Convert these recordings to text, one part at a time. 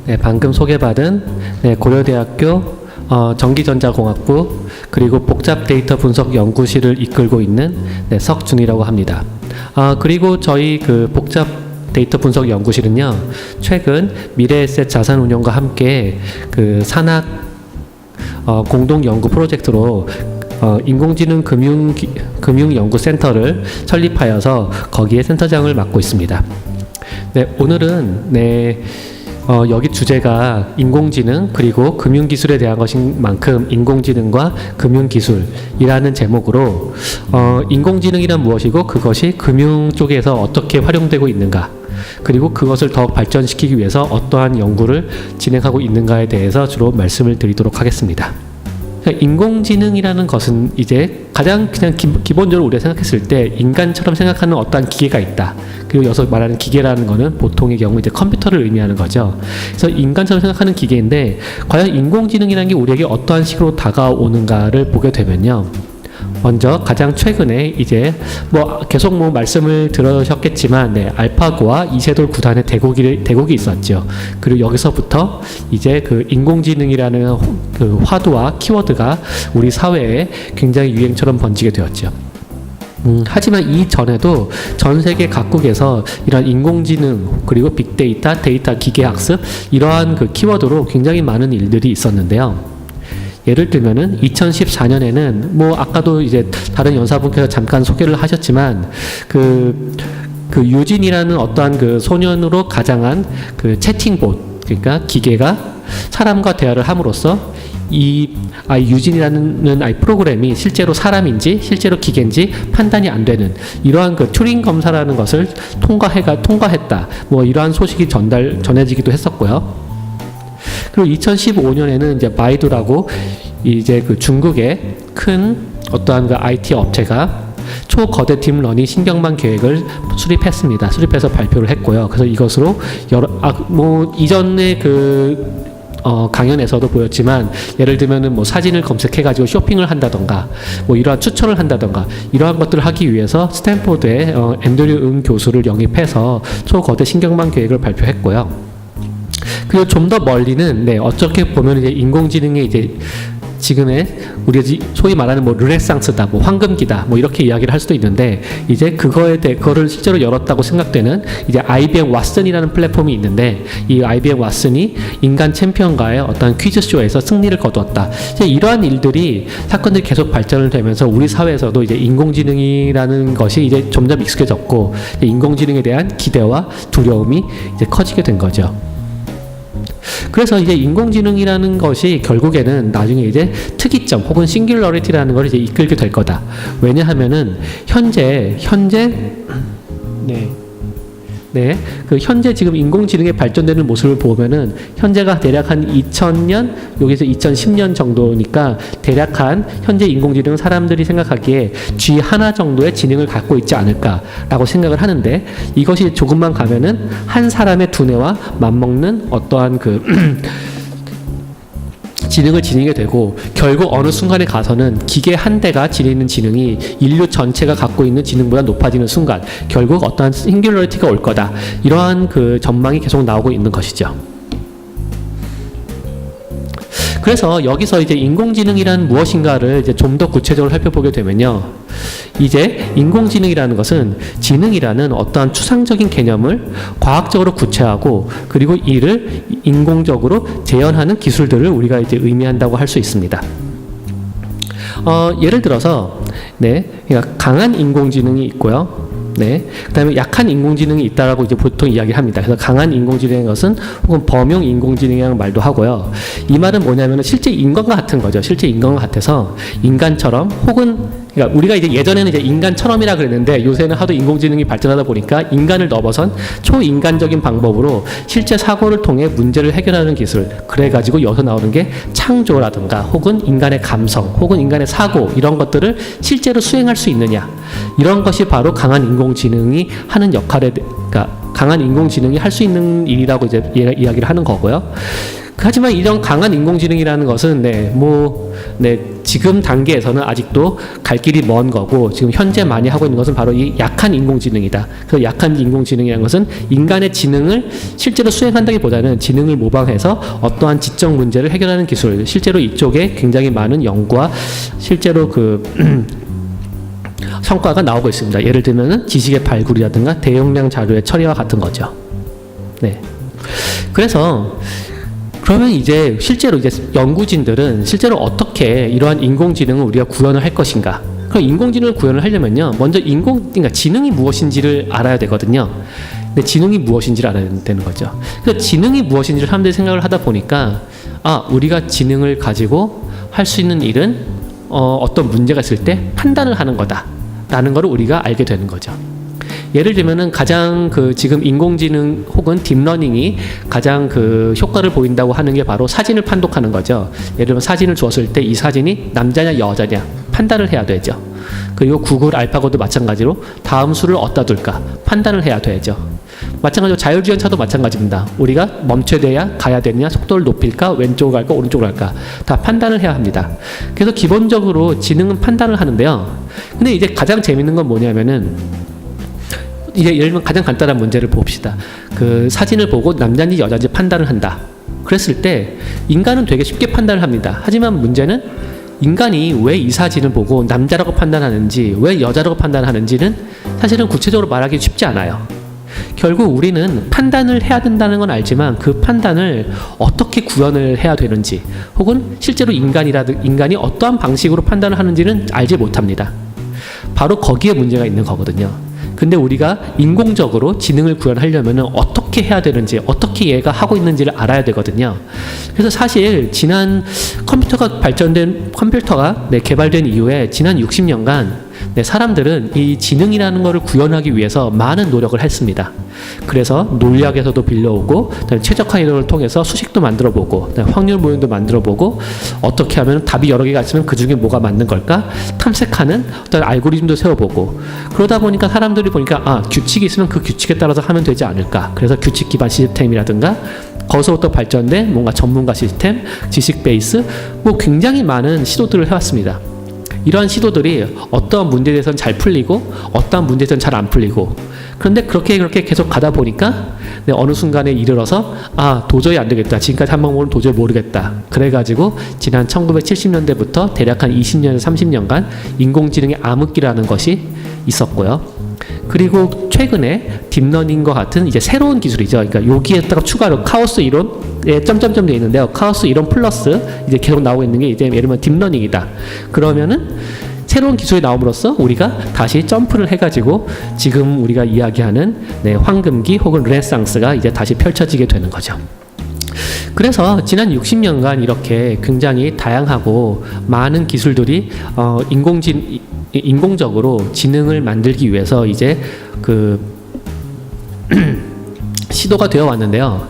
네, 방금 소개받은 고려대학교 전기전자공학부 그리고 복잡 데이터 분석 연구실을 이끌고 있는 석준이라고 합니다. 그리고 저희 그 복잡 데이터 분석 연구실은요, 최근 미래에셋 자산운용과 함께 그 산학 공동 연구 프로젝트로 인공지능 금융연구센터를 설립하여서 거기에 센터장을 맡고 있습니다. 네, 오늘은 여기 주제가 인공지능 그리고 금융기술에 대한 것인 만큼 인공지능과 금융기술이라는 제목으로 인공지능이란 무엇이고 그것이 금융 쪽에서 어떻게 활용되고 있는가, 그리고 그것을 더 발전시키기 위해서 어떠한 연구를 진행하고 있는가에 대해서 주로 말씀을 드리도록 하겠습니다. 인공지능이라는 것은 이제 가장 그냥 기본적으로 우리가 생각했을 때 인간처럼 생각하는 어떠한 기계가 있다. 그리고 여기서 말하는 기계라는 것은 보통의 경우 이제 컴퓨터를 의미하는 거죠. 그래서 인간처럼 생각하는 기계인데, 과연 인공지능이라는 게 우리에게 어떠한 식으로 다가오는가를 보게 되면요, 먼저 가장 최근에 이제 계속 말씀을 들으셨겠지만 알파고와 이세돌 구단의 대국이 있었죠. 그리고 여기서부터 이제 그 인공지능이라는 그 화두와 키워드가 우리 사회에 굉장히 유행처럼 번지게 되었죠. 하지만 이전에도 전 세계 각국에서 이런 인공지능 그리고 빅데이터, 데이터 기계학습 이러한 그 키워드로 굉장히 많은 일들이 있었는데요. 예를 들면은 2014년에는 아까도 이제 다른 연사분께서 잠깐 소개를 하셨지만 그 유진이라는 어떠한 그 소년으로 가장한 그 채팅봇, 그러니까 기계가 사람과 대화를 함으로써 이 유진이라는 프로그램이 실제로 사람인지 실제로 기계인지 판단이 안 되는 이러한 그 튜링 검사라는 것을 통과했다. 이러한 소식이 전해지기도 했었고요. 그리고 2015년에는 이제 바이두라고 이제 그 중국의 큰 어떠한 그 IT 업체가 초거대 딥러닝 신경망 계획을 수립해서 발표를 했고요. 그래서 이것으로 이전에 강연에서도 보였지만, 예를 들면은 사진을 검색해가지고 쇼핑을 한다던가, 이러한 추천을 한다던가, 이러한 것들을 하기 위해서 스탠포드의 앤드류 응 교수를 영입해서 초거대 신경망 계획을 발표했고요. 그리고 좀 더 멀리는 어떻게 보면 이제 인공지능의 이제 지금의 우리가 소위 말하는 르네상스다, 황금기다, 이렇게 이야기를 할 수도 있는데, 이제 그거를 실제로 열었다고 생각되는 이제 IBM 왓슨이라는 플랫폼이 있는데, 이 IBM 왓슨이 인간 챔피언과의 어떤 퀴즈쇼에서 승리를 거두었다. 이제 이러한 사건들이 계속 발전을 되면서 우리 사회에서도 이제 인공지능이라는 것이 이제 점점 익숙해졌고, 이제 인공지능에 대한 기대와 두려움이 이제 커지게 된 거죠. 그래서 이제 인공지능이라는 것이 결국에는 나중에 이제 특이점 혹은 싱귤러리티라는 걸 이제 이끌게 될 거다. 왜냐하면은 현재 지금 인공지능의 발전되는 모습을 보면은 현재가 대략 한 2000년, 여기서 2010년 정도니까 대략 한 현재 인공지능은 사람들이 생각하기에 쥐 하나 정도의 지능을 갖고 있지 않을까라고 생각을 하는데, 이것이 조금만 가면은 한 사람의 두뇌와 맞먹는 어떠한 지능을 지니게 되고, 결국 어느 순간에 가서는 기계 한 대가 지니는 지능이 인류 전체가 갖고 있는 지능보다 높아지는 순간 결국 어떠한 싱귤러리티가 올 거다. 이러한 그 전망이 계속 나오고 있는 것이죠. 그래서 여기서 이제 인공지능이란 무엇인가를 이제 좀 더 구체적으로 살펴보게 되면요, 이제 인공지능이라는 것은 지능이라는 어떠한 추상적인 개념을 과학적으로 구체화하고, 그리고 이를 인공적으로 재현하는 기술들을 우리가 이제 의미한다고 할 수 있습니다. 예를 들어서 그러니까 강한 인공지능이 있고요. 그다음에 약한 인공지능이 있다라고 이제 보통 이야기를 합니다. 그래서 강한 인공지능인 것은 혹은 범용 인공지능이라는 말도 하고요. 이 말은 뭐냐면은 실제 인간과 같은 거죠. 실제 인간과 같아서 인간처럼 혹은 그러니까 우리가 이제 예전에는 이제 인간처럼이라 그랬는데, 요새는 하도 인공지능이 발전하다 보니까 인간을 넘어선 초인간적인 방법으로 실제 사고를 통해 문제를 해결하는 기술, 그래가지고 여기서 나오는 게 창조라든가 혹은 인간의 감성 혹은 인간의 사고, 이런 것들을 실제로 수행할 수 있느냐, 이런 것이 바로 강한 인공지능이 하는 그러니까 강한 인공지능이 할 수 있는 일이라고 이제 이야기를 하는 거고요. 하지만 이런 강한 인공지능이라는 것은 지금 단계에서는 아직도 갈 길이 먼 거고 지금 현재 많이 하고 있는 것은 바로 이 약한 인공지능이다. 그래서 약한 인공지능이라는 것은 인간의 지능을 실제로 수행한다기보다는 지능을 모방해서 어떠한 지적 문제를 해결하는 기술, 실제로 이쪽에 굉장히 많은 연구와 실제로 성과가 나오고 있습니다. 예를 들면은 지식의 발굴이라든가 대용량 자료의 처리와 같은 거죠. 네. 그래서 그러면 이제 실제로 이제 연구진들은 실제로 어떻게 이러한 인공지능을 우리가 구현을 할 것인가? 그럼 인공지능을 구현을 하려면요, 먼저 그러니까 지능이 무엇인지를 알아야 되거든요. 근데 지능이 무엇인지를 알아야 되는 거죠. 그래서 지능이 무엇인지를 사람들이 생각을 하다 보니까 우리가 지능을 가지고 할 수 있는 일은 어떤 문제가 있을 때 판단을 하는 거다라는 것을 우리가 알게 되는 거죠. 예를 들면은 가장 지금 인공지능 혹은 딥러닝이 가장 효과를 보인다고 하는 게 바로 사진을 판독하는 거죠. 예를 들면 사진을 주었을 때 이 사진이 남자냐 여자냐 판단을 해야 되죠. 그리고 구글 알파고도 마찬가지로 다음 수를 어디다 둘까 판단을 해야 되죠. 마찬가지로 자율주행차도 마찬가지입니다. 우리가 멈춰야 돼야 가야 되느냐, 속도를 높일까, 왼쪽으로 갈까, 오른쪽으로 갈까 다 판단을 해야 합니다. 그래서 기본적으로 지능은 판단을 하는데요. 근데 이제 가장 재밌는 건 뭐냐면은 이제 예를 들면 가장 간단한 문제를 봅시다. 사진을 보고 남자인지 여자인지 판단을 한다. 그랬을 때 인간은 되게 쉽게 판단을 합니다. 하지만 문제는 인간이 왜 이 사진을 보고 남자라고 판단하는지, 왜 여자라고 판단하는지는 사실은 구체적으로 말하기 쉽지 않아요. 결국 우리는 판단을 해야 된다는 건 알지만 그 판단을 어떻게 구현을 해야 되는지, 혹은 실제로 인간이 어떠한 방식으로 판단을 하는지는 알지 못합니다. 바로 거기에 문제가 있는 거거든요. 근데 우리가 인공적으로 지능을 구현하려면 어떻게 해야 되는지, 어떻게 얘가 하고 있는지를 알아야 되거든요. 그래서 사실 지난 컴퓨터가 개발된 이후에 지난 60년간 사람들은 이 지능이라는 것을 구현하기 위해서 많은 노력을 했습니다. 그래서 논리학에서도 빌려오고, 최적화 이론을 통해서 수식도 만들어보고, 확률 모형도 만들어보고, 어떻게 하면 답이 여러 개가 있으면 그 중에 뭐가 맞는 걸까 탐색하는 어떤 알고리즘도 세워보고, 그러다 보니까 사람들이 보니까 규칙이 있으면 그 규칙에 따라서 하면 되지 않을까. 그래서 규칙 기반 시스템이라든가 거기서부터 발전된 뭔가 전문가 시스템, 지식 베이스, 굉장히 많은 시도들을 해왔습니다. 이러한 시도들이 어떠한 문제에 대해서는 잘 풀리고 어떠한 문제에 대해서는 잘 안 풀리고, 그런데 그렇게 계속 가다 보니까 어느 순간에 이르러서 도저히 안 되겠다, 지금까지 한 방법은 도저히 모르겠다, 그래가지고 지난 1970년대부터 대략 한 20년에서 30년간 인공지능의 암흑기라는 것이 있었고요. 그리고 최근에 딥러닝과 같은 이제 새로운 기술이죠. 그러니까 여기에다가 추가로 카오스 이론에 점점점 되어 있는데요. 카오스 이론 플러스 이제 계속 나오고 있는 게 이제 예를 들면 딥러닝이다. 그러면은 새로운 기술이 나옴으로써 우리가 다시 점프를 해가지고 지금 우리가 이야기하는 황금기 혹은 르네상스가 이제 다시 펼쳐지게 되는 거죠. 그래서 지난 60년간 이렇게 굉장히 다양하고 많은 기술들이 인공적으로 지능을 만들기 위해서 이제 시도가 되어 왔는데요.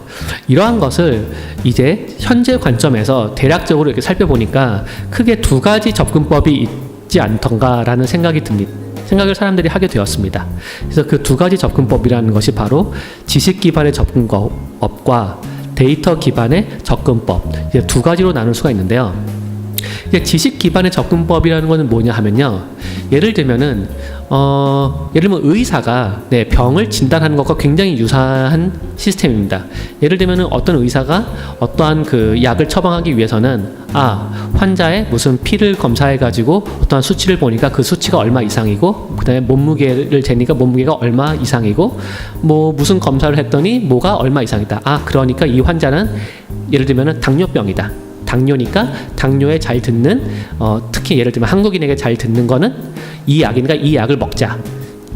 이러한 것을 이제 현재 관점에서 대략적으로 이렇게 살펴보니까 크게 두 가지 접근법이 있지 않던가라는 생각이 듭니다. 생각을 사람들이 하게 되었습니다. 그래서 그 두 가지 접근법이라는 것이 바로 지식 기반의 접근법과 데이터 기반의 접근법, 이제 두 가지로 나눌 수가 있는데요. 지식 기반의 접근법이라는 것은 뭐냐 하면요, 예를 들면 의사가 병을 진단하는 것과 굉장히 유사한 시스템입니다. 예를 들면 어떤 의사가 어떠한 약을 처방하기 위해서는 환자의 무슨 피를 검사해 가지고 어떠한 수치를 보니까 그 수치가 얼마 이상이고, 그 다음에 몸무게를 재니까 몸무게가 얼마 이상이고, 무슨 검사를 했더니 뭐가 얼마 이상이다. 그러니까 이 환자는 예를 들면 당뇨병이다. 당뇨니까 당뇨에 잘 듣는, 특히 예를 들면 한국인에게 잘 듣는 거는 이 약이니까 이 약을 먹자.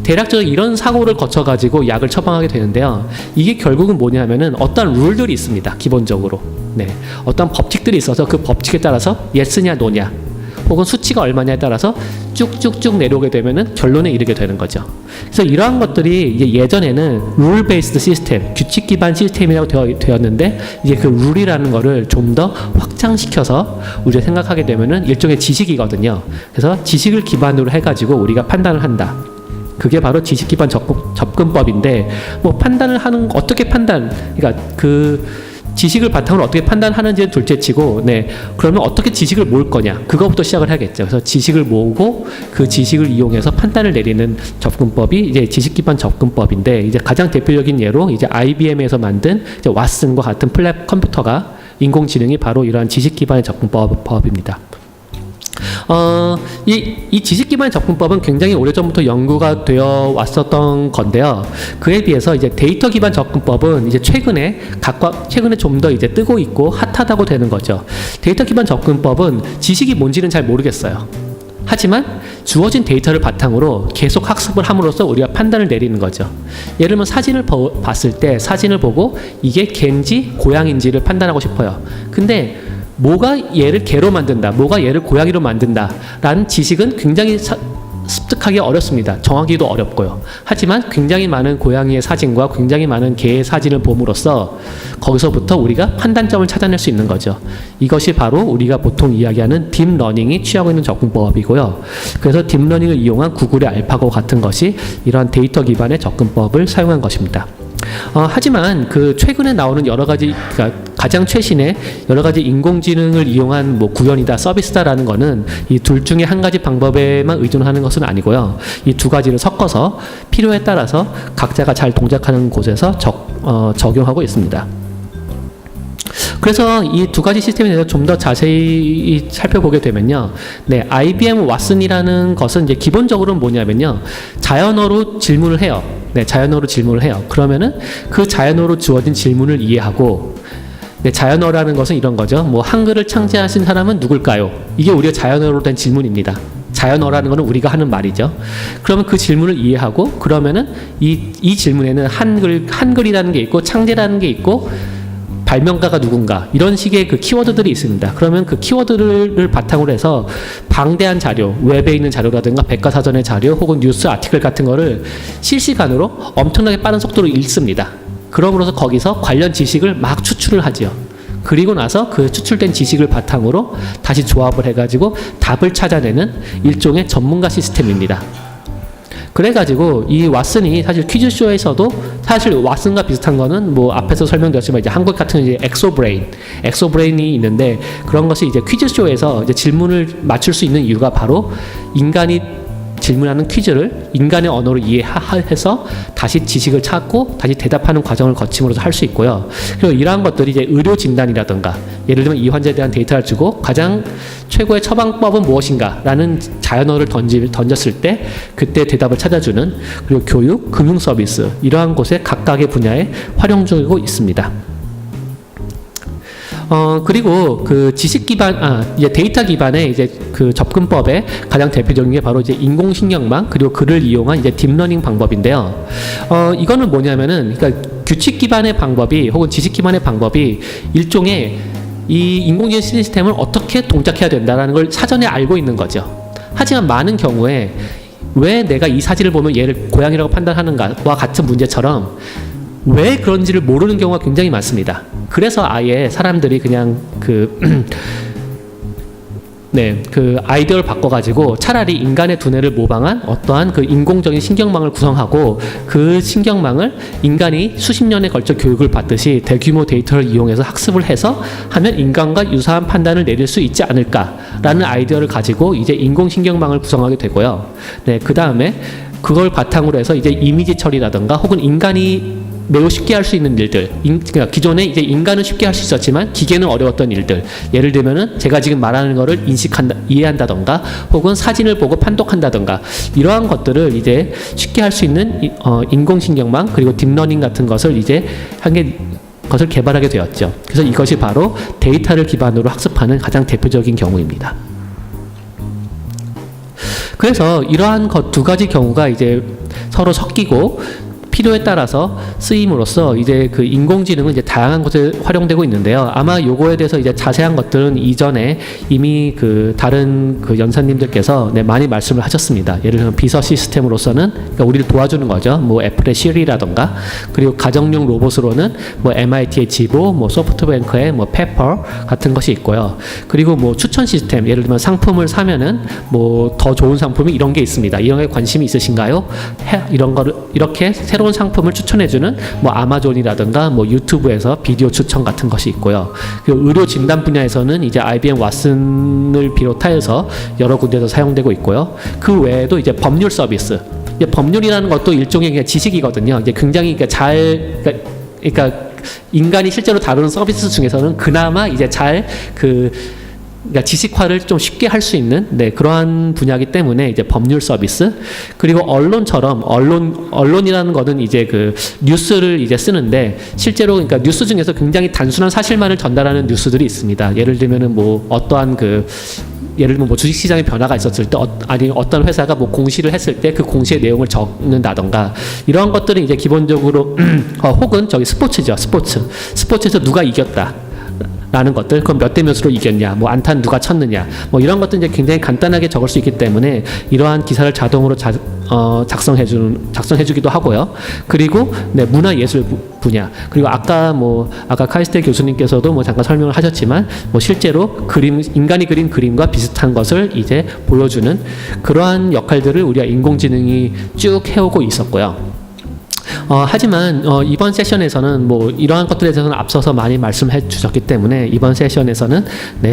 대략적으로 이런 사고를 거쳐가지고 약을 처방하게 되는데요. 이게 결국은 뭐냐면은 어떤 룰들이 있습니다. 기본적으로. 어떤 법칙들이 있어서 그 법칙에 따라서 예스냐 노냐, 혹은 수치가 얼마냐에 따라서 쭉쭉쭉 내려오게 되면은 결론에 이르게 되는 거죠. 그래서 이러한 것들이 이제 예전에는 룰 베이스드 시스템, 규칙 기반 시스템이라고 되었는데, 이제 그 룰이라는 거를 좀 더 확장시켜서 우리가 생각하게 되면은 일종의 지식이거든요. 그래서 지식을 기반으로 해가지고 우리가 판단을 한다. 그게 바로 지식 기반 접근법인데, 판단을 하는, 어떻게 그러니까 지식을 바탕으로 어떻게 판단하는지는 둘째치고, 네, 그러면 어떻게 지식을 모을 거냐, 그거부터 시작을 해야겠죠. 그래서 지식을 모으고 그 지식을 이용해서 판단을 내리는 접근법이 이제 지식 기반 접근법인데, 이제 가장 대표적인 예로 이제 IBM에서 만든 이제 왓슨과 같은 컴퓨터가 인공지능이 바로 이러한 지식 기반의 접근법입니다. 이 지식 기반의 접근법은 굉장히 오래전부터 연구가 되어 왔었던 건데요. 그에 비해서 이제 데이터 기반 접근법은 이제 최근에 좀 더 이제 뜨고 있고 핫하다고 되는 거죠. 데이터 기반 접근법은 지식이 뭔지는 잘 모르겠어요. 하지만 주어진 데이터를 바탕으로 계속 학습을 함으로써 우리가 판단을 내리는 거죠. 예를 들면 사진을 봤을 때 사진을 보고 이게 개인지 고양인지를 판단하고 싶어요. 근데 뭐가 얘를 개로 만든다, 뭐가 얘를 고양이로 만든다 라는 지식은 굉장히 습득하기 어렵습니다. 정하기도 어렵고요. 하지만 굉장히 많은 고양이의 사진과 굉장히 많은 개의 사진을 봄으로써 거기서부터 우리가 판단점을 찾아낼 수 있는 거죠. 이것이 바로 우리가 보통 이야기하는 딥러닝이 취하고 있는 접근법이고요. 그래서 딥러닝을 이용한 구글의 알파고 같은 것이 이러한 데이터 기반의 접근법을 사용한 것입니다. 하지만 그 최근에 나오는 여러 가지, 그러니까 가장 최신의 여러 가지 인공지능을 이용한 뭐 구현이다, 서비스다라는 거는 이 둘 중에 한 가지 방법에만 의존하는 것은 아니고요. 이 두 가지를 섞어서 필요에 따라서 각자가 잘 동작하는 곳에서 적용하고 있습니다. 그래서 이 두 가지 시스템에 대해서 좀 더 자세히 살펴보게 되면요. 네, IBM 왓슨이라는 것은 이제 기본적으로는 뭐냐면요. 자연어로 질문을 해요. 네, 자연어로 질문을 해요. 그러면은 그 자연어로 주어진 질문을 이해하고, 네, 자연어라는 것은 이런 거죠. 뭐 한글을 창제하신 사람은 누굴까요? 이게 우리가 자연어로 된 질문입니다. 자연어라는 것은 우리가 하는 말이죠. 그러면 그 질문을 이해하고, 그러면은 이 질문에는 한글이라는 게 있고 창제라는 게 있고 발명가가 누군가, 이런 식의 그 키워드들이 있습니다. 그러면 그 키워드를 바탕으로 해서 방대한 자료, 웹에 있는 자료라든가 백과사전의 자료 혹은 뉴스 아티클 같은 거를 실시간으로 엄청나게 빠른 속도로 읽습니다. 그러므로서 거기서 관련 지식을 막 추출을 하죠. 그리고 나서 그 추출된 지식을 바탕으로 다시 조합을 해가지고 답을 찾아내는 일종의 전문가 시스템입니다. 그래가지고 이 왓슨이 사실 퀴즈쇼에서도 사실 왓슨과 비슷한 거는 뭐 앞에서 설명드렸지만 이제 한국 같은 이제 엑소브레인이 있는데, 그런 것이 이제 퀴즈쇼에서 이제 질문을 맞출 수 있는 이유가 바로 인간이 질문하는 퀴즈를 인간의 언어로 이해해서 다시 지식을 찾고 다시 대답하는 과정을 거침으로써 할 수 있고요. 그리고 이러한 것들이 이제 의료 진단이라든가, 예를 들면 이 환자에 대한 데이터를 주고 가장 최고의 처방법은 무엇인가라는 자연어를 던졌을 때 그때 대답을 찾아주는, 그리고 교육, 금융 서비스, 이러한 곳에 각각의 분야에 활용 중이고 있습니다. 그리고 그 지식 기반, 이제 데이터 기반의 이제 그 접근법의 가장 대표적인 게 바로 이제 인공신경망, 그리고 그를 이용한 이제 딥러닝 방법인데요. 이거는 뭐냐면은, 그러니까 규칙 기반의 방법이 혹은 지식 기반의 방법이 일종의 이 인공지능 시스템을 어떻게 동작해야 된다라는 걸 사전에 알고 있는 거죠. 하지만 많은 경우에 왜 내가 이 사진을 보면 얘를 고양이라고 판단하는가와 같은 문제처럼 왜 그런지를 모르는 경우가 굉장히 많습니다. 그래서 아예 사람들이 그냥 그 아이디어를 바꿔가지고 차라리 인간의 두뇌를 모방한 어떠한 그 인공적인 신경망을 구성하고, 그 신경망을 인간이 수십 년에 걸쳐 교육을 받듯이 대규모 데이터를 이용해서 학습을 해서 하면 인간과 유사한 판단을 내릴 수 있지 않을까라는 아이디어를 가지고 이제 인공신경망을 구성하게 되고요. 네, 그 다음에 그걸 바탕으로 해서 이제 이미지 처리라든가 혹은 인간이 매우 쉽게 할 수 있는 일들, 그러니까 기존에 이제 인간은 쉽게 할 수 있었지만 기계는 어려웠던 일들, 예를 들면은 제가 지금 말하는 거를 이해한다던가 혹은 사진을 보고 판독한다던가, 이러한 것들을 이제 쉽게 할 수 있는 인공신경망 그리고 딥러닝 같은 것을 이제 것을 개발하게 되었죠. 그래서 이것이 바로 데이터를 기반으로 학습하는 가장 대표적인 경우입니다. 그래서 이러한 두 가지 경우가 이제 서로 섞이고 필요에 따라서 쓰임으로써 이제 그 인공지능은 이제 다양한 곳에 활용되고 있는데요. 아마 요거에 대해서 이제 자세한 것들은 이전에 이미 그 다른 그 연사님들께서 많이 말씀을 하셨습니다. 예를 들면 비서 시스템으로서는 그러니까 우리를 도와주는 거죠. 뭐 애플의 시리라던가, 그리고 가정용 로봇으로는 뭐 MIT의 지보, 뭐 소프트뱅크의 뭐 페퍼 같은 것이 있고요. 그리고 뭐 추천 시스템, 예를 들면 상품을 사면은 뭐 더 좋은 상품이 이런 게 있습니다. 이런 게 관심이 있으신가요? 이런 거를 이렇게 새로 좋은 상품을 추천해주는 뭐 아마존이라든가 뭐 유튜브에서 비디오 추천 같은 것이 있고요. 그리고 의료 진단 분야에서는 이제 IBM 왓슨을 비롯하여서 여러 군데서 사용되고 있고요. 그 외에도 이제 법률 서비스, 이제 법률이라는 것도 일종의 그냥 지식이거든요. 이제 굉장히 그러니까 인간이 실제로 다루는 서비스 중에서는 그나마 이제 그러니까 지식화를 좀 쉽게 할 수 있는 그러한 분야이기 때문에 이제 법률 서비스, 그리고 언론처럼 언론이라는 것은 이제 그 뉴스를 이제 쓰는데 실제로 그러니까 뉴스 중에서 굉장히 단순한 사실만을 전달하는 뉴스들이 있습니다. 예를 들면은 뭐 어떠한 예를 들면 뭐 주식시장의 변화가 있었을 때 아니 어떤 회사가 뭐 공시를 했을 때 그 공시의 내용을 적는다던가 이러한 것들은 이제 기본적으로 혹은 스포츠죠. 스포츠에서 누가 이겼다 라는 것들, 그럼 몇 대 몇으로 이겼냐, 뭐 안타는 누가 쳤느냐, 뭐 이런 것들 이제 굉장히 간단하게 적을 수 있기 때문에 이러한 기사를 자동으로 작성해주기도 하고요. 그리고 문화예술 분야, 그리고 아까 카이스트 교수님께서도 뭐 잠깐 설명을 하셨지만 뭐 실제로 인간이 그린 그림과 비슷한 것을 이제 보여주는 그러한 역할들을 우리가 인공지능이 쭉 해오고 있었고요. 하지만 이번 세션에서는 뭐 이러한 것들에 대해서는 앞서서 많이 말씀해 주셨기 때문에 이번 세션에서는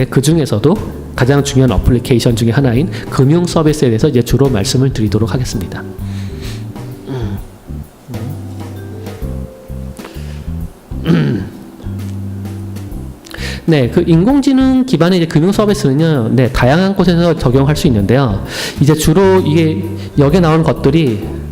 그 중에서도 가장 중요한 어플리케이션 중에 하나인 금융 서비스에 대해서 이제 주로 말씀을 드리도록 하겠습니다. 그 인공지능 기반의 이제 금융 서비스는요, 다양한 곳에서 적용할 수 있는데요. 이제 주로 이게 여기에 나오는 것들이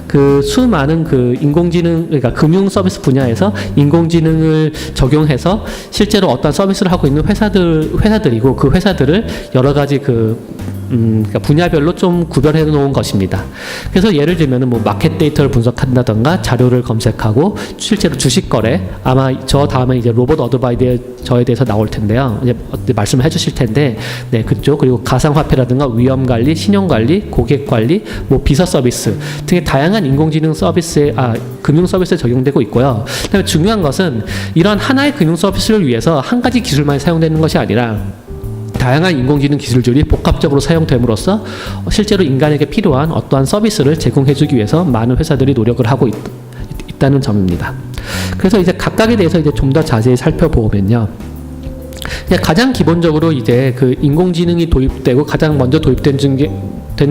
그 수많은 그 인공지능, 그러니까 금융 서비스 분야에서 인공지능을 적용해서 실제로 어떤 서비스를 하고 있는 회사들이고 그 회사들을 여러 가지 그러니까 분야별로 좀 구별해 놓은 것입니다. 그래서 예를 들면은 뭐 마켓 데이터를 분석한다던가 자료를 검색하고 실제로 주식 거래, 아마 저 다음에 이제 로봇 어드바이저에 대해서 나올 텐데요. 이제 말씀을 해주실 텐데, 그쪽, 그리고 가상화폐라든가 위험 관리, 신용 관리, 고객 관리, 뭐 비서 서비스 등의 다양한 인공지능 서비스에 금융 서비스에 적용되고 있고요. 그다음에 중요한 것은 이런 하나의 금융 서비스를 위해서 한 가지 기술만 사용되는 것이 아니라 다양한 인공지능 기술들이 복합적으로 사용됨으로써 실제로 인간에게 필요한 어떠한 서비스를 제공해주기 위해서 많은 회사들이 노력을 하고 있다는 점입니다. 그래서 이제 각각에 대해서 이제 좀 더 자세히 살펴보면요. 가장 기본적으로 이제 그 인공지능이 도입되고 가장 먼저 도입된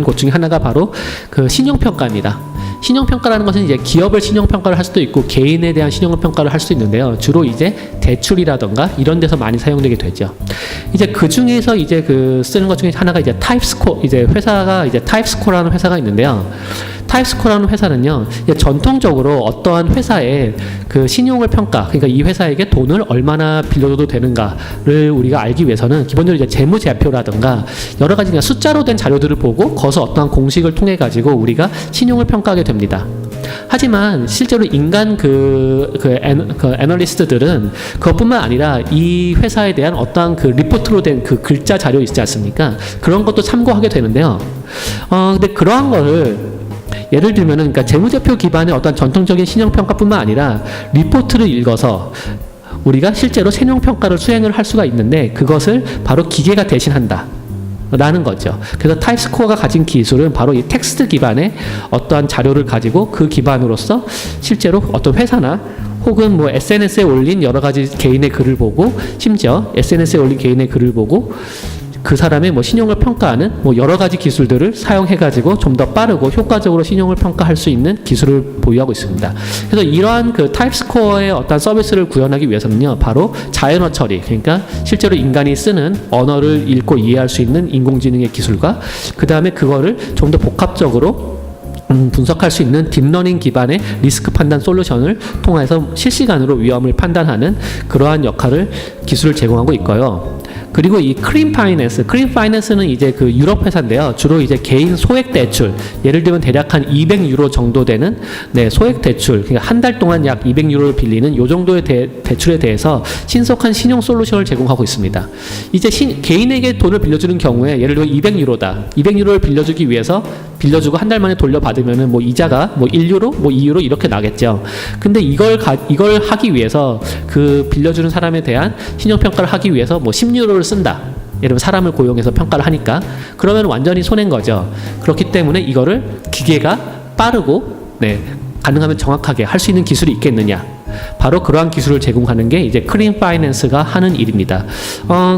곳 중에 하나가 바로 그 신용평가입니다. 신용평가라는 것은 이제 기업을 신용평가를 할 수도 있고 개인에 대한 신용평가를 할 수도 있는데요. 주로 이제 대출이라던가 이런 데서 많이 사용되게 되죠. 이제 그 중에서 이제 쓰는 것 중에 하나가 이제 타입스코어, 이제 회사가 이제 타입스코어라는 회사가 있는데요. 타입스코어라는 회사는요, 전통적으로 어떠한 회사의 그 신용을 평가, 그러니까 이 회사에게 돈을 얼마나 빌려줘도 되는가를 우리가 알기 위해서는 기본적으로 이제 재무제표라든가 여러 가지 그냥 숫자로 된 자료들을 보고 거기서 어떠한 공식을 통해 가지고 우리가 신용을 평가하게 됩니다. 하지만 실제로 인간 애널리스트들은 그것뿐만 아니라 이 회사에 대한 어떠한 그 리포트로 된 그 글자 자료 있지 않습니까? 그런 것도 참고하게 되는데요. 근데 그러한 거를 예를 들면은 그러니까 재무제표 기반의 어떤 전통적인 신용평가뿐만 아니라 리포트를 읽어서 우리가 실제로 신용평가를 수행을 할 수가 있는데 그것을 바로 기계가 대신한다 라는 거죠. 그래서 타입스코어가 가진 기술은 바로 이 텍스트 기반의 어떠한 자료를 가지고 그 기반으로서 실제로 어떤 회사나 혹은 뭐 SNS에 올린 여러 가지 개인의 글을 보고 심지어 SNS에 올린 개인의 글을 보고 그 사람의 뭐 신용을 평가하는 뭐 여러 가지 기술들을 사용해가지고 좀 더 빠르고 효과적으로 신용을 평가할 수 있는 기술을 보유하고 있습니다. 그래서 이러한 그 타입스코어의 어떤 서비스를 구현하기 위해서는요, 바로 자연어 처리, 그러니까 실제로 인간이 쓰는 언어를 읽고 이해할 수 있는 인공지능의 기술과 그 다음에 그거를 좀 더 복합적으로 분석할 수 있는 딥러닝 기반의 리스크 판단 솔루션을 통해서 실시간으로 위험을 판단하는 그러한 기술을 제공하고 있고요. 그리고 이 크림 파이낸스는 이제 그 유럽 회사인데요. 주로 이제 개인 소액 대출, 예를 들면 대략 한 200유로 정도 되는 소액 대출, 그러니까 한 달 동안 약 200유로를 빌리는 요 정도의 대출에 대해서 신속한 신용 솔루션을 제공하고 있습니다. 이제 개인에게 돈을 빌려주는 경우에 예를 들어 200유로다. 200유로를 빌려주기 위해서 빌려주고 한 달 만에 돌려받으면은 뭐 이자가 뭐 1유로, 뭐 2유로 이렇게 나겠죠. 근데 이걸 하기 위해서 그 빌려주는 사람에 대한 신용평가를 하기 위해서 뭐 10유로를 쓴다. 예를 들면 사람을 고용해서 평가를 하니까 그러면 완전히 손해인 거죠. 그렇기 때문에 이거를 기계가 빠르고 가능하면 정확하게 할 수 있는 기술이 있겠느냐. 바로 그러한 기술을 제공하는 게 이제 크림 파이낸스가 하는 일입니다.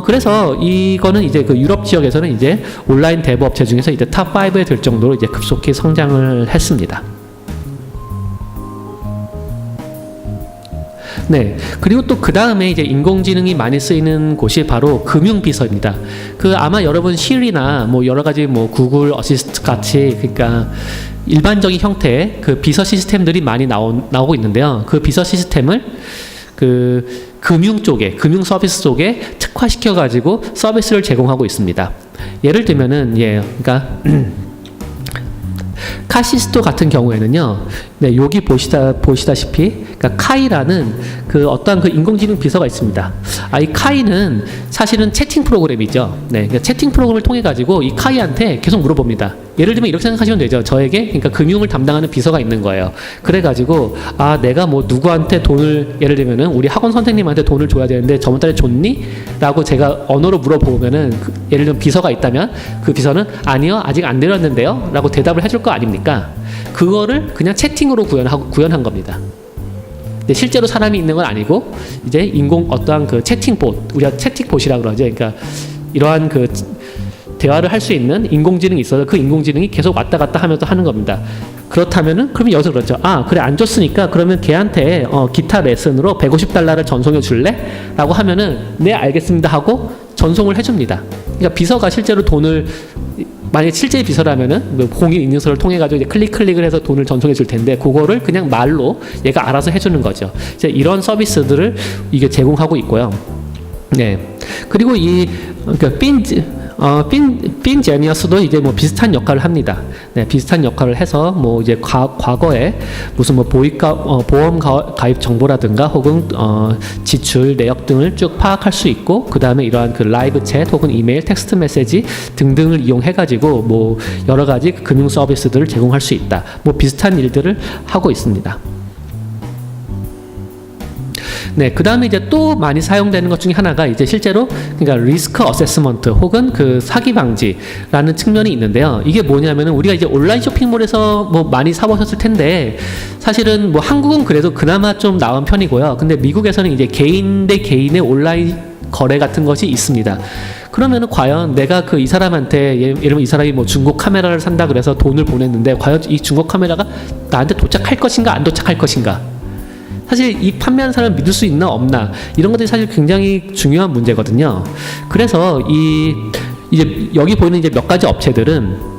그래서 이거는 이제 그 유럽 지역에서는 이제 온라인 대부 업체 중에서 이제 탑 5에 들 정도로 이제 급속히 성장을 했습니다. 그리고 또 그 다음에 이제 인공지능이 많이 쓰이는 곳이 바로 금융비서입니다. 아마 여러분 시리나 뭐 여러 가지 뭐 구글 어시스트 같이 그러니까 일반적인 형태의 그 비서 시스템들이 많이 나오고 있는데요. 그 비서 시스템을 금융 쪽에, 금융 서비스 쪽에 특화시켜 가지고 서비스를 제공하고 있습니다. 예를 들면은 그러니까 카시스토 같은 경우에는요, 여기 보시다시피, 그러니까 카이라는 어떠한 인공지능 비서가 있습니다. 이 카이는 사실은 채팅 프로그램이죠. 그러니까 채팅 프로그램을 통해 가지고 이 카이한테 계속 물어봅니다. 예를 들면 이렇게 생각하시면 되죠. 저에게, 그러니까 금융을 담당하는 비서가 있는 거예요. 그래가지고, 내가 뭐 누구한테 돈을, 예를 들면은 우리 학원 선생님한테 돈을 줘야 되는데 저번 달에 줬니? 라고 제가 언어로 물어보면은, 예를 들면 비서가 있다면 그 비서는 아니요, 아직 안 내렸는데요? 라고 대답을 해줄 거 아닙니까? 그거를 그냥 채팅으로 구현한 겁니다. 근데 실제로 사람이 있는 건 아니고, 이제 어떠한 채팅봇, 우리가 채팅봇이라고 그러죠. 그러니까 이러한 대화를 할 수 있는 인공지능이 있어서 그 인공지능이 계속 왔다 갔다 하면서 하는 겁니다. 그렇다면은 그러면 여기서 그렇죠. 그래 안 줬으니까 그러면 걔한테 기타 레슨으로 $150를 전송해 줄래? 라고 하면은 네 알겠습니다 하고 전송을 해줍니다. 그러니까 비서가 실제로 돈을 만약에 실제 비서라면은 공인 인증서를 통해 가지고 이제 클릭을 해서 돈을 전송해 줄 텐데 그거를 그냥 말로 얘가 알아서 해주는 거죠. 이제 이런 서비스들을 이게 제공하고 있고요. 그리고 그러니까 핀제니어스도 이제 뭐 비슷한 역할을 합니다. 비슷한 역할을 해서 뭐 이제 과거에 무슨 뭐 보험 가입 정보라든가 혹은 지출 내역 등을 쭉 파악할 수 있고 그 다음에 이러한 라이브 챗 혹은 이메일, 텍스트 메시지 등등을 이용해 가지고 뭐 여러 가지 금융 서비스들을 제공할 수 있다. 뭐 비슷한 일들을 하고 있습니다. 그 다음에 이제 또 많이 사용되는 것 중에 하나가 이제 실제로 그러니까 리스크 어세스먼트 혹은 사기 방지라는 측면이 있는데요. 이게 뭐냐면은 우리가 이제 온라인 쇼핑몰에서 뭐 많이 사보셨을 텐데 사실은 뭐 한국은 그래도 그나마 좀 나은 편이고요. 근데 미국에서는 이제 개인 대 개인의 온라인 거래 같은 것이 있습니다. 그러면은 과연 내가 이 사람한테 예를 들면 이 사람이 뭐 중고 카메라를 산다 그래서 돈을 보냈는데 과연 이 중고 카메라가 나한테 도착할 것인가 안 도착할 것인가? 사실 이 판매하는 사람을 믿을 수 있나 없나 이런 것들이 사실 굉장히 중요한 문제거든요. 그래서 이제 여기 보이는 이제 몇 가지 업체들은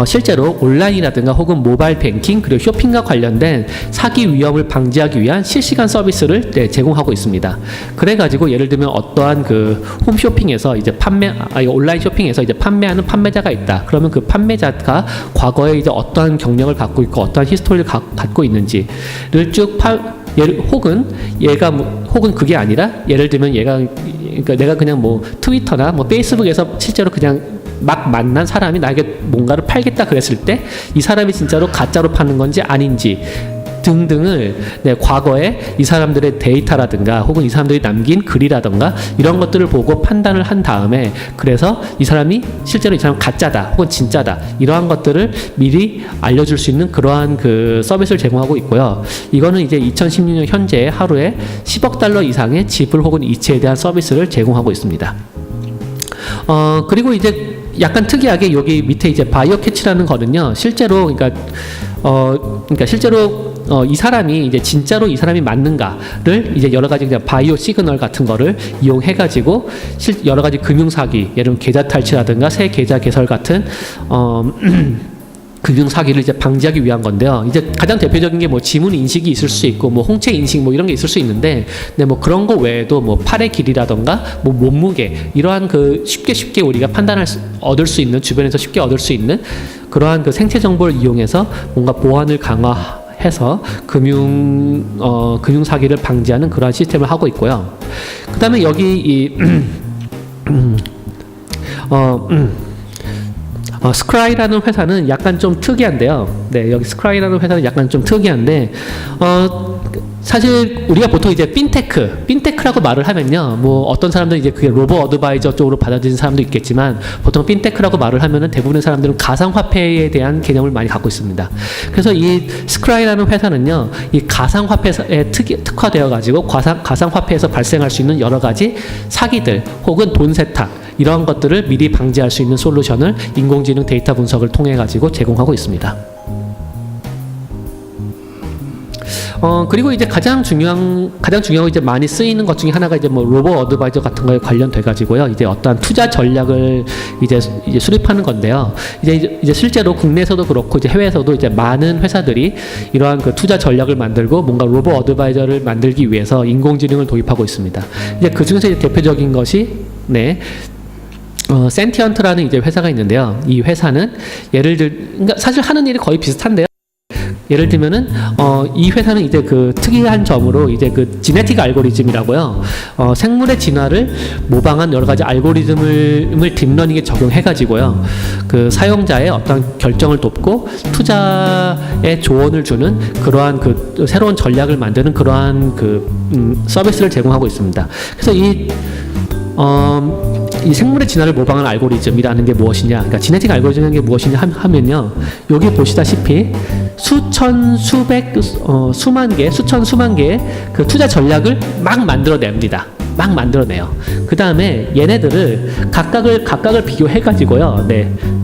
실제로 온라인이라든가 혹은 모바일 뱅킹 그리고 쇼핑과 관련된 사기 위험을 방지하기 위한 실시간 서비스를 제공하고 있습니다. 그래가지고 예를 들면 어떠한 홈쇼핑에서 이제 온라인 쇼핑에서 이제 판매하는 판매자가 있다. 그러면 그 판매자가 과거에 이제 어떠한 경력을 갖고 있고 어떠한 히스토리를 갖고 있는지를 쭉 혹은 그게 아니라 예를 들면 그러니까 내가 그냥 뭐 트위터나 뭐 페이스북에서 실제로 그냥 막 만난 사람이 나에게 뭔가를 팔겠다 그랬을 때 이 사람이 진짜로 가짜로 파는 건지 아닌지 등등을 과거에 이 사람들의 데이터라든가 혹은 이 사람들이 남긴 글이라든가 이런 것들을 보고 판단을 한 다음에 그래서 이 사람이 실제로 이 사람 가짜다 혹은 진짜다 이러한 것들을 미리 알려줄 수 있는 그러한 서비스를 제공하고 있고요. 이거는 이제 2016년 현재 하루에 $10억 이상의 지불 혹은 이체에 대한 서비스를 제공하고 있습니다. 그리고 이제 약간 특이하게 여기 밑에 이제 바이오 캐치라는 거는요. 실제로 그러니까 실제로 이 사람이 이제 진짜로 이 사람이 맞는가를 이제 여러 가지 그냥 바이오 시그널 같은 거를 이용해 가지고 여러 가지 금융 사기, 예를 들면 계좌 탈취라든가 새 계좌 개설 같은 금융 사기를 이제 방지하기 위한 건데요. 이제 가장 대표적인 게 뭐 지문 인식이 있을 수 있고 뭐 홍채 인식 뭐 이런 게 있을 수 있는데, 근데 뭐 그런 거 외에도 뭐 팔의 길이라던가 뭐 몸무게 이러한 쉽게 우리가 얻을 수 있는 주변에서 쉽게 얻을 수 있는 그러한 생체 정보를 이용해서 뭔가 보안을 강화해서 금융 사기를 방지하는 그러한 시스템을 하고 있고요. 그다음에 여기 스크라이라는 회사는 약간 좀 특이한데요. 네, 여기 스크라이라는 회사는 약간 좀 특이한데, 사실 우리가 보통 이제 핀테크라고 말을 하면요, 뭐 어떤 사람들은 이제 그게 로보 어드바이저 쪽으로 받아들이는 사람도 있겠지만, 보통 핀테크라고 말을 하면은 대부분의 사람들은 가상화폐에 대한 개념을 많이 갖고 있습니다. 그래서 이 스크라이라는 회사는요, 이 가상화폐에 특화되어 가지고 가상화폐에서 발생할 수 있는 여러 가지 사기들 혹은 돈 세탁 이런 것들을 미리 방지할 수 있는 솔루션을 인공지능 데이터 분석을 통해 가지고 제공하고 있습니다. 그리고 이제 가장 중요하고 이제 많이 쓰이는 것 중에 하나가 이제 뭐 로보 어드바이저 같은 거에 관련돼 가지고요. 이제 어떠한 투자 전략을 이제 수립하는 건데요. 이제 실제로 국내에서도 그렇고 이제 해외에서도 이제 많은 회사들이 이러한 그 투자 전략을 만들고 뭔가 로보 어드바이저를 만들기 위해서 인공지능을 도입하고 있습니다. 이제 그 중에서 이제 대표적인 것이 센티언트라는 이제 회사가 있는데요. 이 회사는 그러니까 사실 하는 일이 거의 비슷한데요. 예를 들면은 이 회사는 이제 그 특이한 점으로 이제 그 지네틱 알고리즘이라고요. 생물의 진화를 모방한 여러 가지 알고리즘을 딥러닝에 적용해 가지고요. 그 사용자의 어떤 결정을 돕고 투자에 조언을 주는 그러한 그 새로운 전략을 만드는 그러한 그 서비스를 제공하고 있습니다. 그래서 이 생물의 진화를 모방하는 알고리즘이라는 게 무엇이냐, 그러니까 지네틱 알고리즘이라는 게 무엇이냐 하면요, 여기 보시다시피 수천 수만 개의 그 투자 전략을 막 만들어냅니다. 막 만들어내요. 그 다음에 얘네들을 각각을 비교해 가지고요,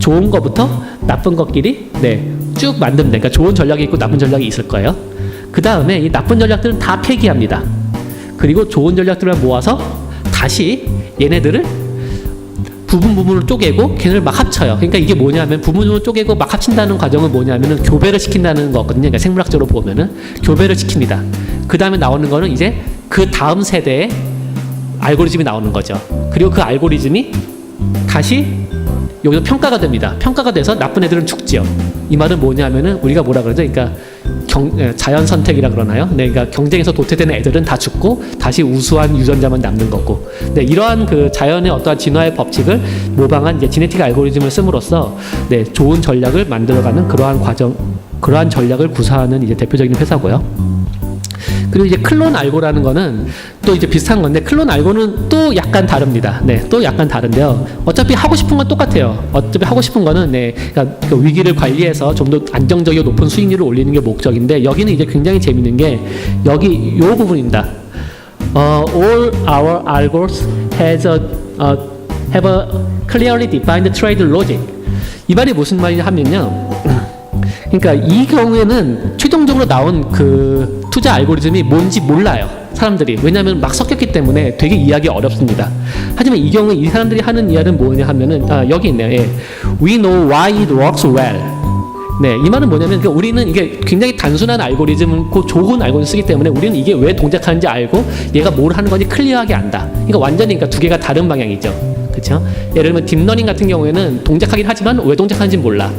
좋은 거부터 나쁜 것끼리 쭉 만들면 돼. 그러니까 좋은 전략이 있고 나쁜 전략이 있을 거예요. 그 다음에 이 나쁜 전략들은 다 폐기합니다. 그리고 좋은 전략들을 모아서 다시 얘네들을 부분으로 쪼개고 걔네를 막 합쳐요. 그러니까 이게 뭐냐면 부분으로 쪼개고 막 합친다는 과정은 뭐냐면은 교배를 시킨다는 거거든요. 그러니까 생물학적으로 보면은 교배를 시킵니다. 그 다음에 나오는 거는 이제 그 다음 세대의 알고리즘이 나오는 거죠. 그리고 그 알고리즘이 다시 여기서 평가가 됩니다. 평가가 돼서 나쁜 애들은 죽지요. 이 말은 뭐냐면은 우리가 뭐라 그러죠? 그러니까 자연 선택이라 그러나요? 그러니까 경쟁에서 도태되는 애들은 다 죽고 다시 우수한 유전자만 남는 거고. 이러한 그 자연의 어떠한 진화의 법칙을 모방한 이제 지네틱 알고리즘을 씀으로써 좋은 전략을 만들어가는 그러한 전략을 구사하는 이제 대표적인 회사고요. 그리고 이제 클론 알고라는 거는 또 이제 비슷한 건데, 클론 알고는 또 약간 다릅니다. 또 약간 다른데요. 어차피 하고 싶은 건 똑같아요. 어차피 하고 싶은 거는 그러니까 그 위기를 관리해서 좀 더 안정적이고 높은 수익률을 올리는 게 목적인데, 여기는 이제 굉장히 재밌는 게 여기 요 부분입니다. All our algos have a clearly defined trade logic. 이 말이 무슨 말이냐 하면요. 그러니까 이 경우에는 최종적으로 나온 그 투자 알고리즘이 뭔지 몰라요, 사람들이. 왜냐하면 막 섞였기 때문에 되게 이해하기 어렵습니다. 하지만 이 경우에 이 사람들이 하는 이야기는 뭐냐 하면은 여기 있네요. We know why it works well. 이 말은 뭐냐면 그러니까 우리는 이게 굉장히 단순한 알고리즘고 좋은 알고리즘 쓰기 때문에 우리는 이게 왜 동작하는지 알고 얘가 뭘 하는 건지 클리어하게 안다. 그러니까 완전히 그러니까 두 개가 다른 방향이죠. 그렇죠? 예를 들면 딥러닝 같은 경우에는 동작하긴 하지만 왜 동작하는지 몰라.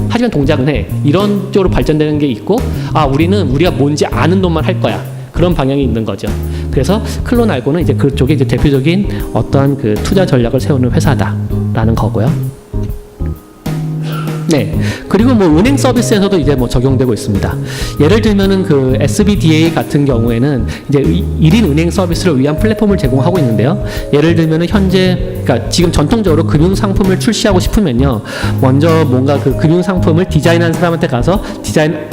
하지만 동작은 해. 이런 쪽으로 발전되는 게 있고, 우리는 우리가 뭔지 아는 놈만 할 거야. 그런 방향이 있는 거죠. 그래서 클론 알고는 이제 그쪽에 이제 대표적인 어떤 그 투자 전략을 세우는 회사다라는 거고요. 그리고 뭐 은행 서비스에서도 이제 뭐 적용되고 있습니다. 예를 들면은 그 SBDA 같은 경우에는 이제 1인 은행 서비스를 위한 플랫폼을 제공하고 있는데요. 예를 들면은 현재, 그러니까 지금 전통적으로 금융 상품을 출시하고 싶으면요, 먼저 뭔가 그 금융 상품을 디자인한 사람한테 가서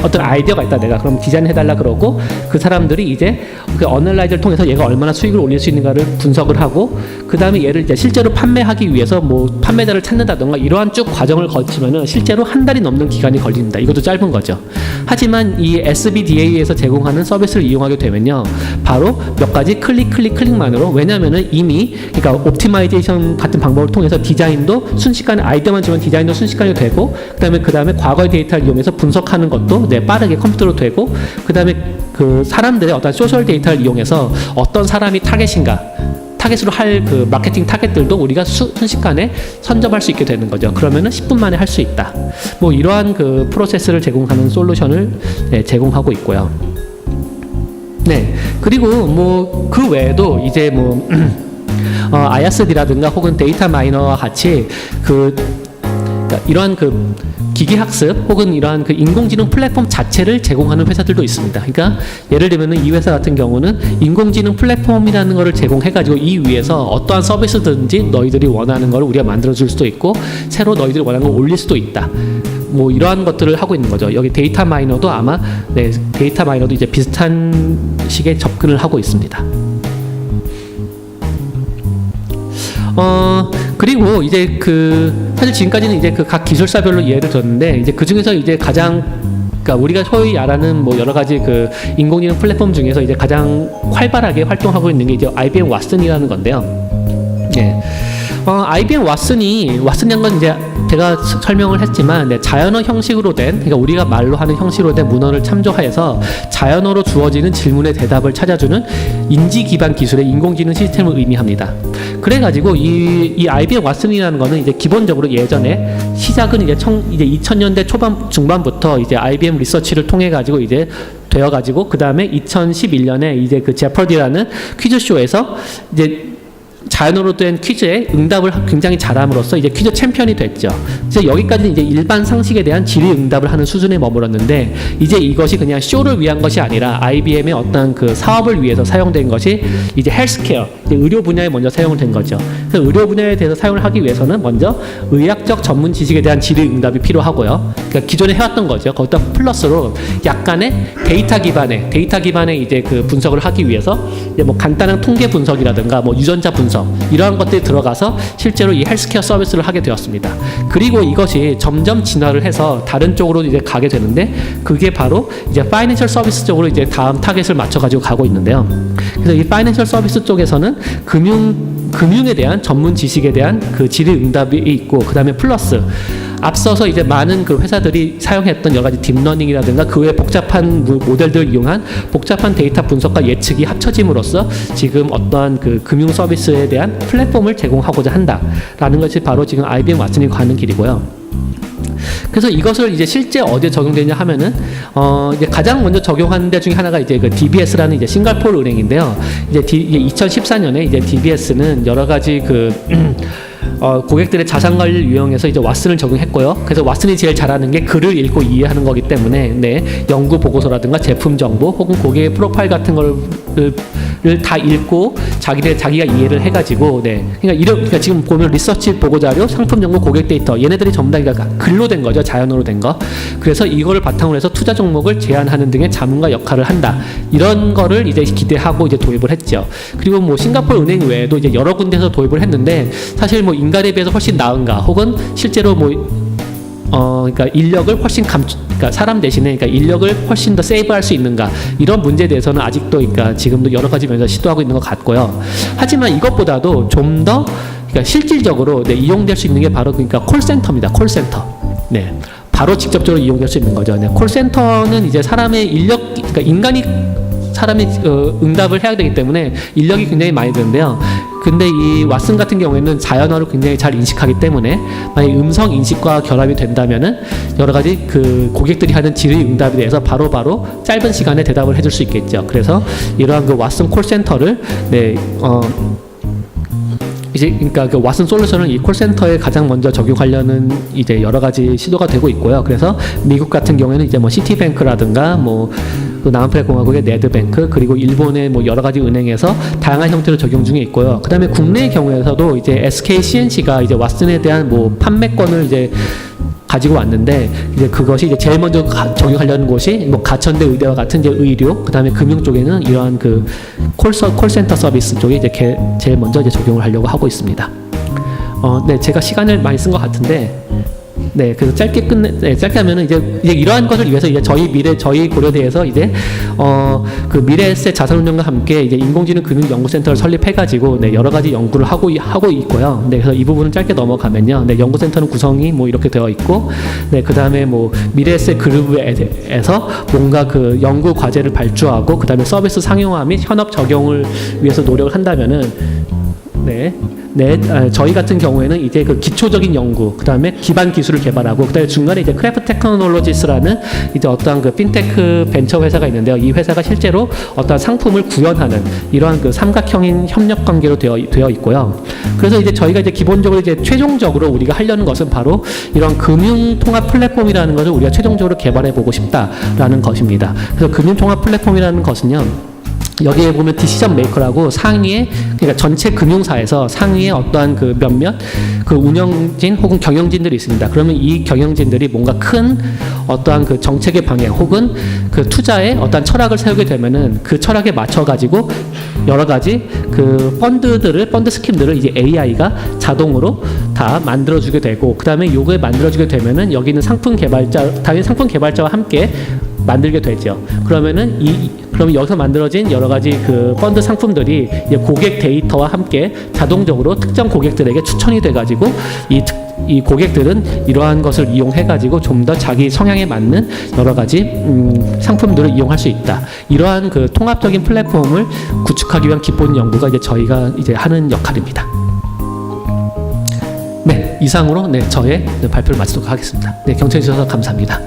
어떤 아이디어가 있다, 내가 그럼 디자인해달라 그러고, 그 사람들이 이제 그 어널라이저를 통해서 얘가 얼마나 수익을 올릴 수 있는가를 분석을 하고, 그 다음에 얘를 이제 실제로 판매하기 위해서 뭐 판매자를 찾는다던가 이러한 쭉 과정을 거치면은 실제로 한 달이 넘는 기간이 걸립니다. 이것도 짧은 거죠. 하지만 이 SBDA에서 제공하는 서비스를 이용하게 되면요, 바로 몇 가지 클릭만으로, 왜냐하면은 이미 그러니까 옵티마이제이션 같은 방법을 통해서 디자인도 순식간에, 아이디어만 주면 디자인도 순식간에 되고, 그다음에 과거의 데이터를 이용해서 분석하는 것도 빠르게 컴퓨터로 되고, 그다음에 그 사람들의 어떤 소셜 데이터를 이용해서 어떤 사람이 타겟으로 할 그 마케팅 타겟들도 우리가 순식간에 선점할 수 있게 되는 거죠. 그러면은 10분 만에 할 수 있다. 뭐 이러한 그 프로세스를 제공하는 솔루션을 제공하고 있고요. 그리고 뭐 그 외에도 이제 뭐 IaaS라든가 혹은 데이터 마이너와 같이 그 그러니까 이러한 그 기계 학습 혹은 이러한 그 인공지능 플랫폼 자체를 제공하는 회사들도 있습니다. 그러니까 예를 들면은 이 회사 같은 경우는 인공지능 플랫폼이라는 거를 제공해가지고 이 위에서 어떠한 서비스든지 너희들이 원하는 걸 우리가 만들어줄 수도 있고 새로 너희들이 원하는 걸 올릴 수도 있다. 뭐 이러한 것들을 하고 있는 거죠. 여기 데이터 마이너도 아마 데이터 마이너도 이제 비슷한 식의 접근을 하고 있습니다. 그리고 이제 사실 지금까지는 이제 각 기술사별로 예를 들었는데 이제 그 중에서 이제 가장 그러니까 우리가 소위 말하는 뭐 여러 가지 인공지능 플랫폼 중에서 이제 가장 활발하게 활동하고 있는 게 이제 IBM 왓슨이라는 건데요. 예. IBM 왓슨이란 건 이제 제가 설명을 했지만 자연어 형식으로 된 그러니까 우리가 말로 하는 형식으로 된 문헌을 참조하여서 자연어로 주어지는 질문의 대답을 찾아주는 인지 기반 기술의 인공지능 시스템을 의미합니다. 그래가지고 이 IBM 왓슨이라는 거는 이제 기본적으로 예전에 시작은 이제 2000년대 중반부터 이제 IBM 리서치를 통해 가지고 이제 되어가지고 그 다음에 2011년에 이제 제퍼디라는 퀴즈쇼에서 이제 자연어로 된 퀴즈에 응답을 굉장히 잘함으로써 이제 퀴즈 챔피언이 됐죠. 그래서 여기까지는 이제 일반 상식에 대한 질의응답을 하는 수준에 머물렀는데 이제 이것이 그냥 쇼를 위한 것이 아니라 IBM의 어떤 사업을 위해서 사용된 것이 이제 헬스케어, 이제 의료 분야에 먼저 사용을 된 거죠. 그래서 의료 분야에 대해서 사용을 하기 위해서는 먼저 의학적 전문 지식에 대한 질의응답이 필요하고요. 그러니까 기존에 해왔던 거죠. 거기다 플러스로 약간의 데이터 기반의 이제 분석을 하기 위해서 이제 뭐 간단한 통계 분석이라든가 뭐 유전자 분석 이러한 것들이 들어가서 실제로 이 헬스케어 서비스를 하게 되었습니다. 그리고 이것이 점점 진화를 해서 다른 쪽으로 이제 가게 되는데 그게 바로 이제 파이낸셜 서비스 쪽으로 이제 다음 타겟을 맞춰가지고 가고 있는데요. 그래서 이 파이낸셜 서비스 쪽에서는 금융에 대한 전문 지식에 대한 질의응답이 있고 그 다음에 플러스 앞서서 이제 많은 회사들이 사용했던 여러 가지 딥러닝이라든가 그 외 복잡한 모델들을 이용한 복잡한 데이터 분석과 예측이 합쳐짐으로써 지금 어떠한 금융 서비스에 대한 플랫폼을 제공하고자 한다라는 것이 바로 지금 IBM 왓슨이 가는 길이고요. 그래서 이것을 이제 실제 어디에 적용되냐 하면은 이제 가장 먼저 적용하는 데 중에 하나가 이제 DBS라는 이제 싱가포르 은행인데요. 이제 2014년에 이제 DBS는 여러 가지 고객들의 자산 관리를 이용해서 이제 왓슨을 적용했고요. 그래서 왓슨이 제일 잘하는 게 글을 읽고 이해하는 거기 때문에 연구 보고서라든가 제품 정보 혹은 고객의 프로파일 같은 거를 다 읽고 자기가 이해를 해가지고 그러니까 지금 보면 리서치 보고 자료, 상품 정보, 고객 데이터 얘네들이 전부 다 글로 된 거죠. 자연어로 된 거. 그래서 이거를 바탕으로 해서 투자 종목을 제안하는 등의 자문가 역할을 한다. 이런 거를 이제 기대하고 이제 도입을 했죠. 그리고 뭐 싱가포르 은행 외에도 이제 여러 군데에서 도입을 했는데 사실 뭐 인간에 비해서 훨씬 나은가 혹은 실제로 그러니까 인력을 훨씬 그러니까 사람 대신에 인력을 훨씬 더 세이브할 수 있는가 이런 문제에 대해서는 아직도 그러니까 지금도 여러 가지 면에서 시도하고 있는 것 같고요. 하지만 이것보다도 좀 더 그러니까 실질적으로 이용될 수 있는 게 바로 그러니까 콜센터입니다. 콜센터. 바로 직접적으로 이용될 수 있는 거죠. 콜센터는 이제 사람의 인력, 그러니까 사람이 응답을 해야 되기 때문에 인력이 굉장히 많이 드는데요. 근데 이 왓슨 같은 경우에는 자연어를 굉장히 잘 인식하기 때문에 만약 음성 인식과 결합이 된다면은 여러 가지 고객들이 하는 질의응답에 대해서 바로바로 짧은 시간에 대답을 해줄 수 있겠죠. 그래서 이러한 왓슨 콜센터를 이제 그러니까 왓슨 솔루션을 이 콜센터에 가장 먼저 적용하려는 이제 여러 가지 시도가 되고 있고요. 그래서 미국 같은 경우에는 이제 뭐 시티뱅크라든가 남아프리카 공화국의 네드뱅크 그리고 일본의 뭐 여러 가지 은행에서 다양한 형태로 적용 중에 있고요. 그다음에 국내의 경우에서도 이제 SK CNC가 이제 왓슨에 대한 뭐 판매권을 이제 가지고 왔는데 이제 그것이 이제 제일 먼저 적용하려는 곳이 뭐 가천대 의대와 같은 이제 의료 그다음에 금융 쪽에는 이러한 콜센터 서비스 쪽에 이제 제일 먼저 이제 적용을 하려고 하고 있습니다. 제가 시간을 많이 쓴 것 같은데 그래서 짧게 하면은 이제 이러한 것을 위해서 이제 저희 고려대에서 이제 미래에셋 자산운용과 함께 이제 인공지능 금융연구센터를 설립해가지고 여러 가지 연구를 하고 있고요. 그래서 이 부분은 짧게 넘어가면요. 연구센터는 구성이 뭐 이렇게 되어 있고, 그 다음에 뭐 미래에셋 그룹에서 뭔가 연구 과제를 발주하고, 그 다음에 서비스 상용화 및 현업 적용을 위해서 노력을 한다면은. 저희 같은 경우에는 이제 그 기초적인 연구, 그 다음에 기반 기술을 개발하고, 그 다음에 중간에 이제 크래프트 테크놀로지스라는 이제 어떠한 그 핀테크 벤처 회사가 있는데요. 이 회사가 실제로 어떠한 상품을 구현하는 이러한 그 삼각형인 협력 관계로 되어 있고요. 그래서 이제 저희가 이제 기본적으로 이제 최종적으로 우리가 하려는 것은 바로 이런 금융 통합 플랫폼이라는 것을 우리가 최종적으로 개발해 보고 싶다라는 것입니다. 그래서 금융 통합 플랫폼이라는 것은요, 여기에 보면 디시전 메이커라고 상위에, 그러니까 전체 금융사에서 상위에 어떠한 그 몇몇 그 운영진 혹은 경영진들이 있습니다. 그러면 이 경영진들이 뭔가 큰 어떠한 그 정책의 방향 혹은 그 투자의 어떠한 철학을 세우게 되면은 그 철학에 맞춰 가지고 여러 가지 그 펀드 스킴들을 이제 AI가 자동으로 다 만들어주게 되고, 그 다음에 요거에 만들어주게 되면은 여기 있는 당연히 상품 개발자와 함께 만들게 되죠. 그러면 여기서 만들어진 여러 가지 그 펀드 상품들이 고객 데이터와 함께 자동적으로 특정 고객들에게 추천이 돼가지고 이 고객들은 이러한 것을 이용해가지고 좀 더 자기 성향에 맞는 여러 가지 상품들을 이용할 수 있다. 이러한 그 통합적인 플랫폼을 구축하기 위한 기본 연구가 이제 저희가 이제 하는 역할입니다. 네, 이상으로 저의 발표를 마치도록 하겠습니다. 경청해 주셔서 감사합니다.